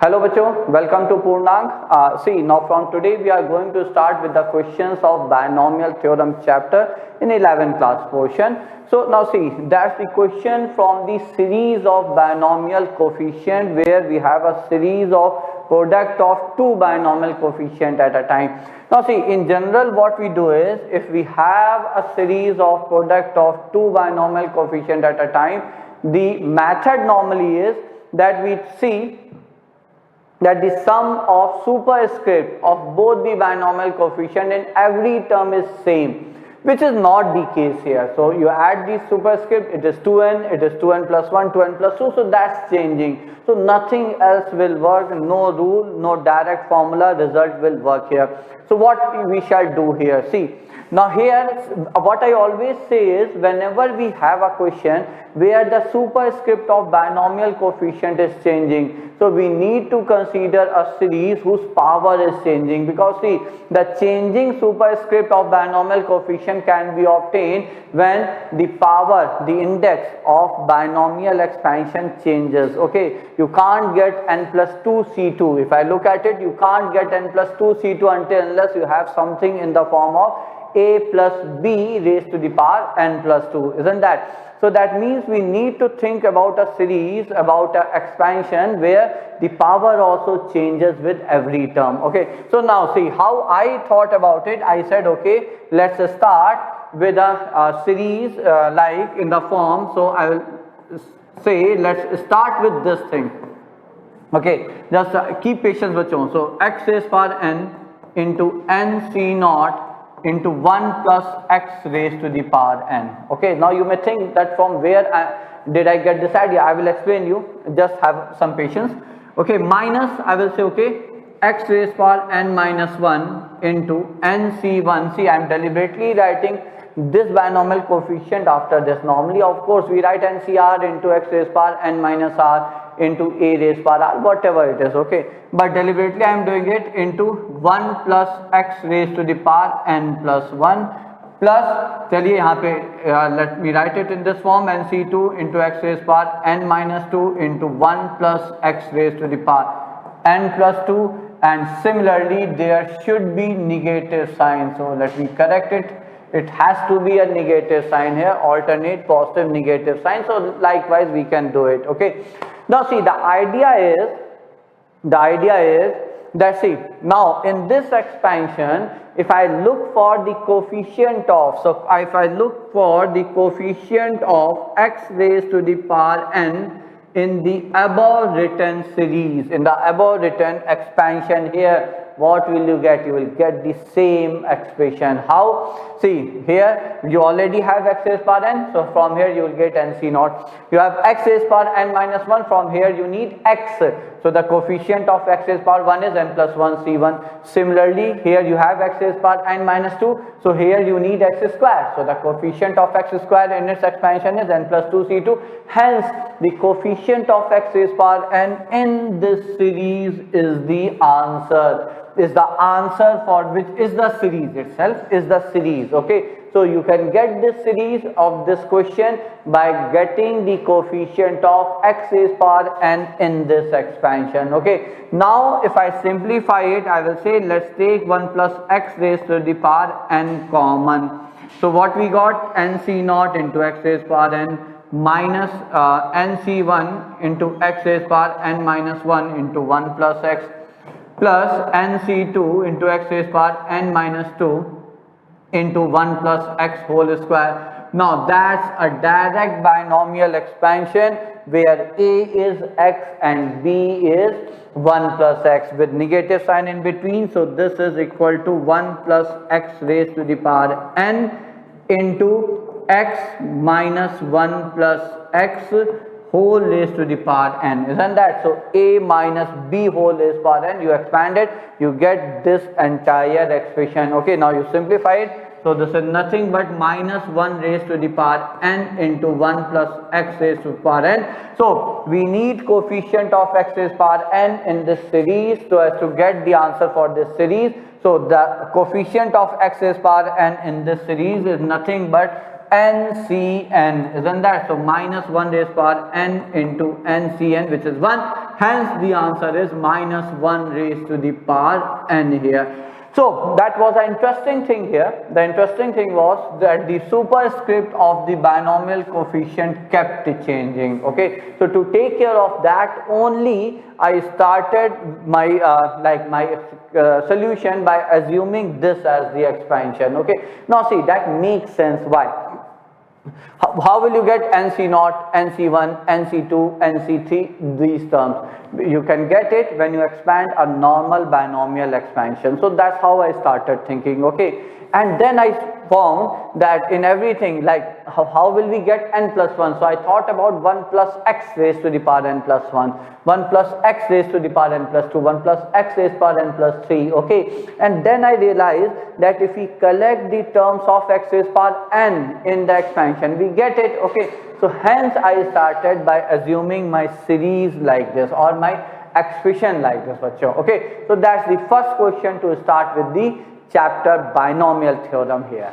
Hello bachcho, welcome to Purnang. See, now from today we are going to start with the questions of binomial theorem chapter in 11th class portion. So now see, that's the question from the series of binomial coefficient where we have a series of product of two binomial coefficient at a time. Now see, in general what we do is, if we have a series of product of two binomial coefficient at a time, the method normally is that we see that the sum of superscript of both the binomial coefficient in every term is same, which is not the case here. So you add the superscript, it is 2n, it is 2n plus 1, 2n plus 2, so that's changing. So nothing else will work, no rule, no direct formula result will work here. So what we shall do here, see, now here what I always say is, whenever we have a question where the superscript of binomial coefficient is changing, so we need to consider a series whose power is changing, because see, the changing superscript of binomial coefficient can be obtained when the power, the index of binomial expansion changes. Okay, you can't get n plus 2 C2. If I look at it, you can't get n plus 2 C2 unless you have something in the form of a plus b raised to the power n plus 2, isn't that? So that means we need to think about a series, about an expansion where the power also changes with every term. Okay, so now see how I thought about it. I said, okay, let's start with a series like in the form. So I will say, let's start with this thing. Okay, just keep patience bachcho. So x raised power n into n c naught into 1 plus x raised to the power n. Okay, now you may think that from where did I get this idea. I will explain you, just have some patience. Okay, minus, I will say, okay, x raised power n minus 1 into nc1. See, I am deliberately writing this binomial coefficient after this. Normally, of course, we write ncr into x raised power n minus r into a raised power r, whatever it is. Okay, but deliberately I am doing it into 1 plus x raised to the power n plus 1 plus, चलिए यहाँ पे let me write it in this form, nc2 into x raised power n minus 2 into 1 plus x raised to the power n plus 2, and similarly there should be negative sign. So let me correct it. It has to be a negative sign here, alternate positive negative sign. So likewise we can do it. Okay, now see, the idea is that, see, now in this expansion, if I look for the coefficient of, so if I look for the coefficient of x raised to the power n in the above written series, in the above written expansion here, what will you get? You will get the same expression. How? See, here you already have x raised power n, so from here you will get nc naught. You have x raised power n minus 1, from here you need x. So the coefficient of x raised power 1 is n plus 1 c1. Similarly, here you have x raised power n minus 2, so here you need x square. So the coefficient of x square in its expansion is n plus 2 c2. Hence, the coefficient of x raised power n in this series is the answer. Is the answer for which is the series itself, is the series. Okay, so you can get this series of this question by getting the coefficient of x raised power n in this expansion. Okay, now if I simplify it, I will say, let's take 1 plus x raised to the power n common. So what we got, nc naught into x raised power n minus nc1 into x raised power n minus 1 into 1 plus x plus nc2 into x raised power n minus 2 into 1 plus x whole square. Now that's a direct binomial expansion where a is x and b is 1 plus x with negative sign in between. So this is equal to 1 plus x raised to the power n into x minus 1 plus x whole raised to the power n, isn't that? So a minus b whole raised power n, you expand it, you get this entire expression. Okay, now you simplify it. So this is nothing but minus 1 raised to the power n into 1 plus x raised to the power n. So we need coefficient of x raised power n in this series so as to get the answer for this series. So the coefficient of x raised power n in this series is nothing but ncn, isn't that? So minus 1 raised power n into ncn, which is 1. Hence the answer is minus 1 raised to the power n here. So that was an interesting thing here. The interesting thing was that the superscript of the binomial coefficient kept changing. Okay, so to take care of that only, I started my solution by assuming this as the expansion. Okay, now see, that makes sense. Why? How will you get NC0, NC1, NC2, NC3, these terms? You can get it when you expand a normal binomial expansion. So that's how I started thinking, okay. And then I found that in everything, like how will we get n plus 1? So I thought about 1 plus x raised to the power n plus 1, 1 plus x raised to the power n plus 2, 1 plus x raised to the power n plus 3, okay. And then I realized that if we collect the terms of x raised to the power n in the expansion, we get it, okay. So hence I started by assuming my series like this, or my expression like this, okay. So that's the first question to start with the chapter binomial theorem here.